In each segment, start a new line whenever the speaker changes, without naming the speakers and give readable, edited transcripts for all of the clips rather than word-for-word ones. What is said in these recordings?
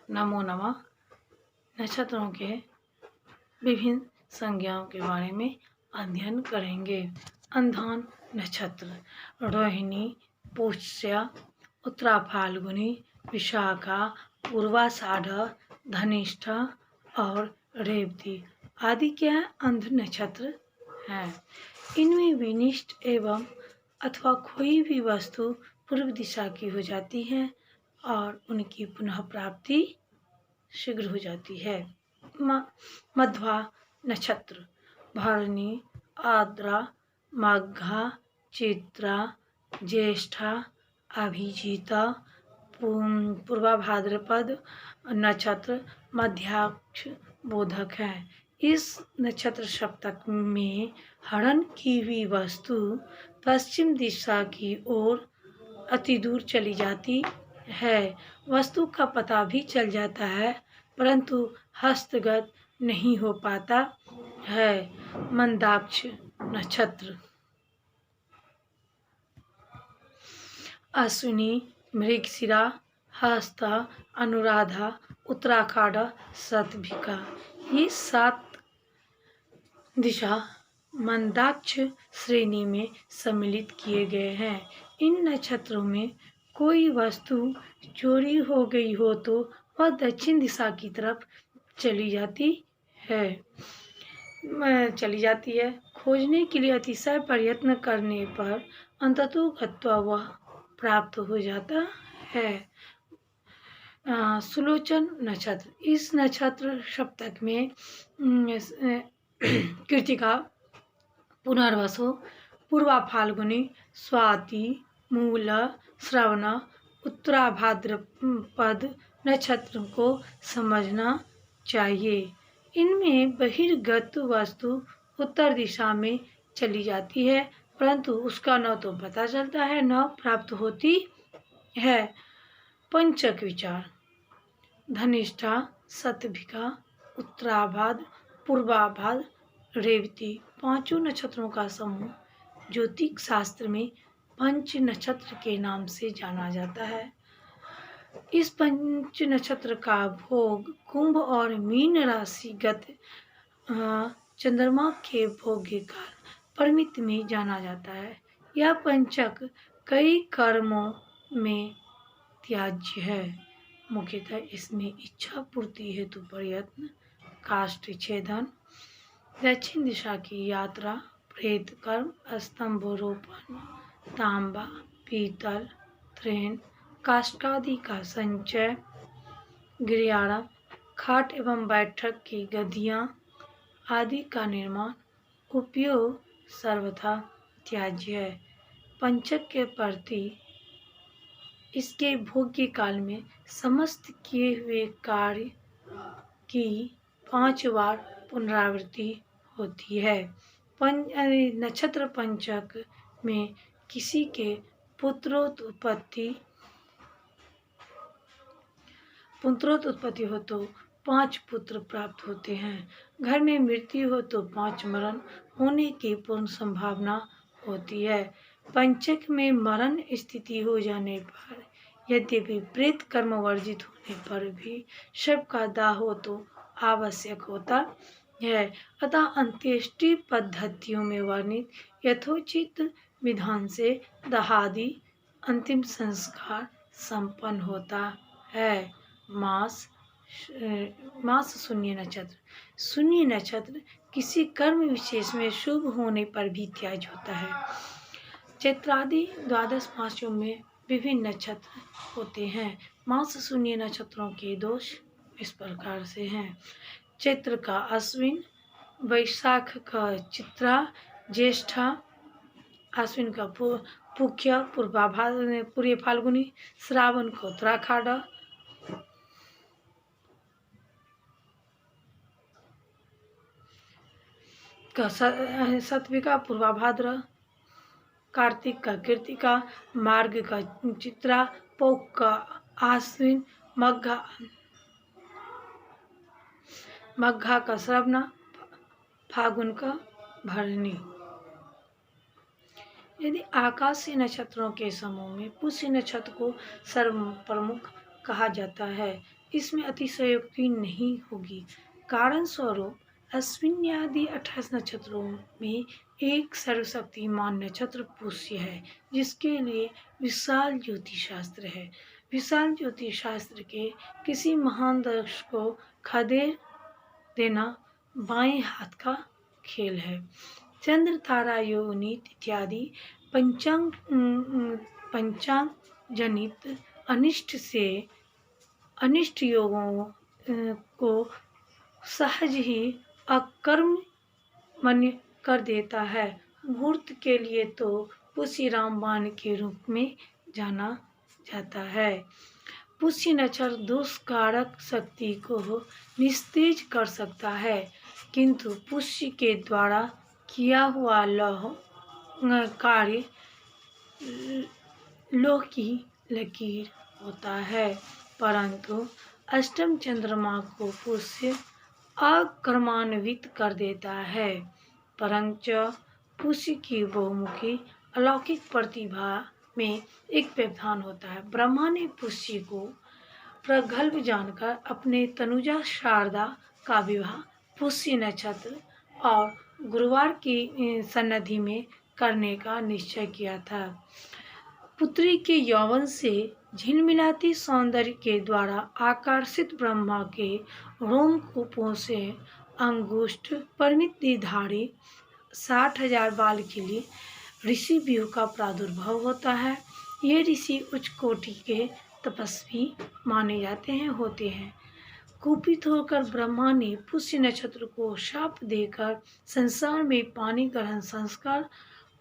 नमो नमः। नक्षत्रों के विभिन्न संज्ञाओं के बारे में अध्ययन करेंगे। अंधान नक्षत्र रोहिणी, पुष्य, उत्तरा फाल्गुनी, विशाखा, पूर्वाषाढ़, धनिष्ठा और रेवती आदि क्या है? अंध नक्षत्र हैं। इनमें विनिष्ट एवं अथवा कोई भी वस्तु पूर्व दिशा की हो जाती है और उनकी पुनः प्राप्ति शीघ्र हो जाती है। मध्वा नक्षत्र भरणी, आद्रा, माघा, चित्रा, ज्येष्ठा, अभिजीता, पूर्वा भाद्रपद नक्षत्र मध्याक्ष बोधक है। इस नक्षत्र सप्तक में हरण की हुई वस्तु पश्चिम दिशा की ओर अति दूर चली जाती है। वस्तु का पता भी चल जाता है परंतु हस्तगत नहीं हो पाता है। मंदाक्ष नक्षत्र अश्विनी, मृगशिरा, हस्ता, अनुराधा, उत्तराषाढ़, शतभिषा ये 7 दिशा मंदाक्ष श्रेणी में सम्मिलित किए गए हैं। इन नक्षत्रों में कोई वस्तु चोरी हो गई हो तो वह दक्षिण दिशा की तरफ चली जाती है। खोजने के लिए अतिशय प्रयत्न करने पर अंततोगत्वा वह प्राप्त हो जाता है। सुलोचन नक्षत्र इस नक्षत्र सप्तक में कृतिका, पुनर्वसु, पूर्वा फाल्गुनी, स्वाति, मूला, श्रवण, उत्तरा भाद्रपद नक्षत्र को समझना चाहिए। इनमें बहिर्गत वस्तु उत्तर दिशा में चली जाती है परंतु उसका न तो पता चलता है न प्राप्त होती है। पंचक विचार धनिष्ठा, शतभिषा, उत्तराभाद्र, पूर्वाभाद्र, रेवती पांचों नक्षत्रों का समूह ज्योतिष शास्त्र में पंच नक्षत्र के नाम से जाना जाता है। इस पंच नक्षत्र का भोग कुंभ और मीन राशिगत चंद्रमा के भोग के कारण परिमित में जाना जाता है। यह पंचक कई कर्मों में त्याज्य है। मुख्यतः इसमें इच्छा पूर्ति हेतु प्रयत्न, काष्ठ छेदन, दक्षिण दिशा की यात्रा, प्रेत कर्म, स्तंभारोपण, तांबा, पीतल, तृण, काष्ठादि का संचय, गिरियारा, खाट एवं बैठक की गद्दियाँ आदि का निर्माण, उपयोग सर्वथा त्याज्य है। पंचक के प्रति इसके भोग्य काल में समस्त किए हुए कार्य की 5 बार पुनरावृत्ति होती है। नक्षत्र पंचक में किसी के पुत्रोत्पत्ति हो तो 5 पुत्र प्राप्त होते हैं। घर में मृत्यु हो तो 5 मरण होने की पूर्ण संभावना होती है। पंचक में मरण स्थिति हो जाने पर यद्यपि प्रेत कर्म वर्जित होने पर भी शव का दाह हो तो आवश्यक होता है। अतः अंत्येष्टि पद्धतियों में वर्णित यथोचित विधान से दहादि अंतिम संस्कार संपन्न होता है। मास शून्य नक्षत्र शून्य नक्षत्र किसी कर्म विशेष में शुभ होने पर भी त्याज्य होता है। चैत्रादि 12 मासों में विभिन्न नक्षत्र होते हैं। मास शून्य नक्षत्रों के दोष इस प्रकार से हैं। चैत्र का अश्विन, वैशाख का चित्रा, ज्येष्ठा, अश्विन का पुख्य, पूर्व फाल्गुनी, श्रावण को उत्तराषाढ़, का शतभिषा, पूर्वाभाद्र, कार्तिक का कृतिका, मार्ग का चित्रा, पौष का आश्विन, मघा का श्रवण, फागुन का भरणी। यदि आकाशीय नक्षत्रों के समूह में पुष्य नक्षत्र को सर्व प्रमुख कहा जाता है इसमें अतिशयोक्ति नहीं होगी। कारण स्वरूप अश्विनी आदि 28 नक्षत्रों में एक सर्वशक्तिमान नक्षत्र पुष्य है, जिसके लिए विशाल ज्योतिष शास्त्र है। विशाल ज्योतिष शास्त्र के किसी महान दर्श को खदेड़ देना बाएं हाथ का खेल है। चंद्र तारा योनित इत्यादि पंचांग जनित अनिष्ट योगों को सहज ही अकर्म मन कर देता है। मुहूर्त के लिए तो पुष्य रामबाण के रूप में जाना जाता है। पुष्य नक्षत्र दोषकारक शक्ति को निस्तेज कर सकता है, किंतु पुष्य के द्वारा किया हुआ कार्य लोह की लकीर होता है। परंतु अष्टम चंद्रमा को पुष्य अकर्मान्वित कर देता है। परंच पुष्य की बहुमुखी अलौकिक प्रतिभा में एक व्यवधान होता है। ब्रह्मा ने पुष्य को प्रगल्भ जानकर अपने तनुजा शारदा का विवाह पुष्य नक्षत्र और गुरुवार की सन्निधि में करने का निश्चय किया था। पुत्री के यौवन से झिलमिलाती सौंदर्य के द्वारा आकर्षित ब्रह्मा के रोमकूपों से अंगुष्ठ परिमितिधारी 60,000 बाल के लिए ऋषि व्यूह का प्रादुर्भाव होता है। ये ऋषि उच्च कोटि के तपस्वी माने जाते हैं होते हैं। कुपित होकर ब्रह्मा ने पुष्य नक्षत्र को शाप देकर संसार में पानी ग्रहण संस्कार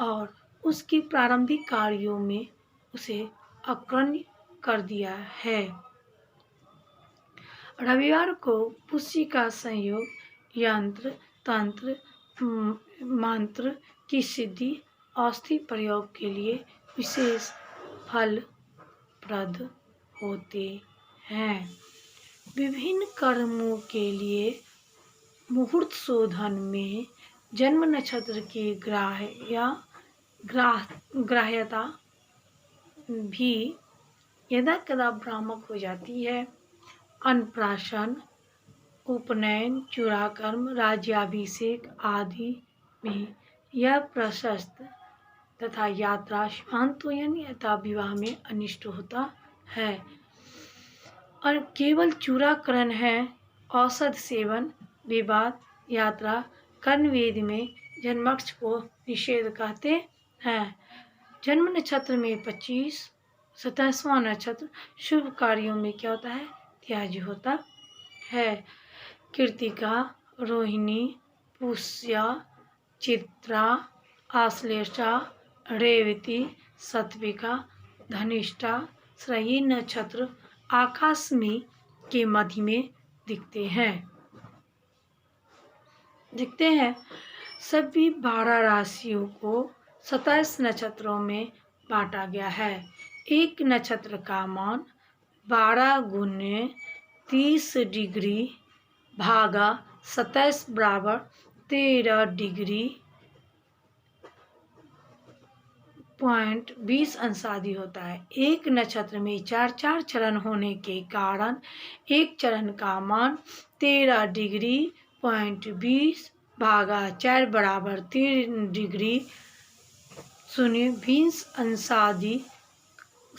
और उसके प्रारंभिक कार्यों में उसे अग्रणी कर दिया है। रविवार को पुष्य का संयोग यंत्र तंत्र मंत्र की सिद्धि अस्थि प्रयोग के लिए विशेष फलप्रद होते हैं। विभिन्न कर्मों के लिए मुहूर्त शोधन में जन्म नक्षत्र की ग्राह्यता भी यदा कदा भ्रामक हो जाती है। अन्नप्राशन, उपनयन, चूड़ाकर्म, राज्याभिषेक आदि में यह प्रशस्त तथा यात्रा शांतोयन यथा विवाह में अनिष्ट होता है। और केवल चूड़ाकरण है। औषध सेवन, विवाद, यात्रा, कर्णवेद में जन्माक्ष को निषेध कहते हैं। जन्म नक्षत्र में 25, 27वां नक्षत्र शुभ कार्यों में क्या होता है? त्याज्य होता है। कृतिका, रोहिणी, पुष्या, चित्रा, आश्लेषा, रेवती, सत्विका, धनिष्ठा, श्रयी नक्षत्र आकाश में के मध्य में दिखते हैं। सभी 12 राशियों को 27 नक्षत्रों में बांटा गया है। एक नक्षत्र का मान 12 गुने 30 डिग्री भागा 27 बराबर 13 डिग्री .20 अंशादि होता है। एक नक्षत्र में 4 चरण होने के कारण एक चरण का मान 13 डिग्री .20 भागा 4 बराबर 3 डिग्री 020 अंशादि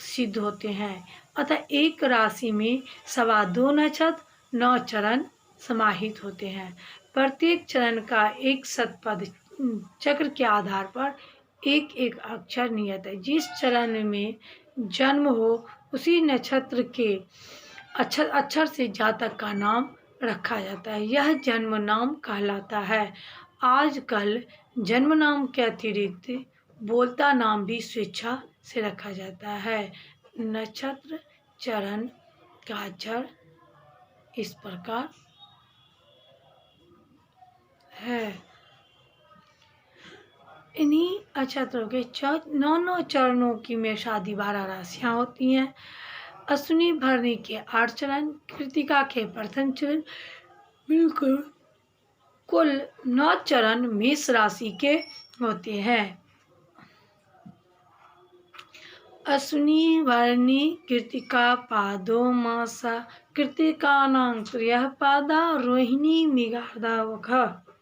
सिद्ध होते हैं। अतः एक राशि में 2.25 नक्षत्र 9 चरण समाहित होते हैं। प्रत्येक चरण का एक शतपथ चक्र के आधार पर एक एक अक्षर नियत है। जिस चरण में जन्म हो उसी नक्षत्र के अक्षर से जातक का नाम रखा जाता है। यह जन्म नाम कहलाता है। आजकल जन्म नाम के अतिरिक्त बोलता नाम भी स्वेच्छा से रखा जाता है। नक्षत्र चरण का अक्षर इस प्रकार है। इन्हीं नक्षत्रों के 9 चरणों की में शादी 12 राशियाँ होती हैं। अश्विनी भरणी के 8 चरण, कृतिका के प्रथम चरण मिलकर कुल 9 चरण मेष राशि के होते हैं। अश्विनी भरणी कृतिका पादो मासा कृतिकानां त्रयः पादा रोहिणी मृगार्दवः।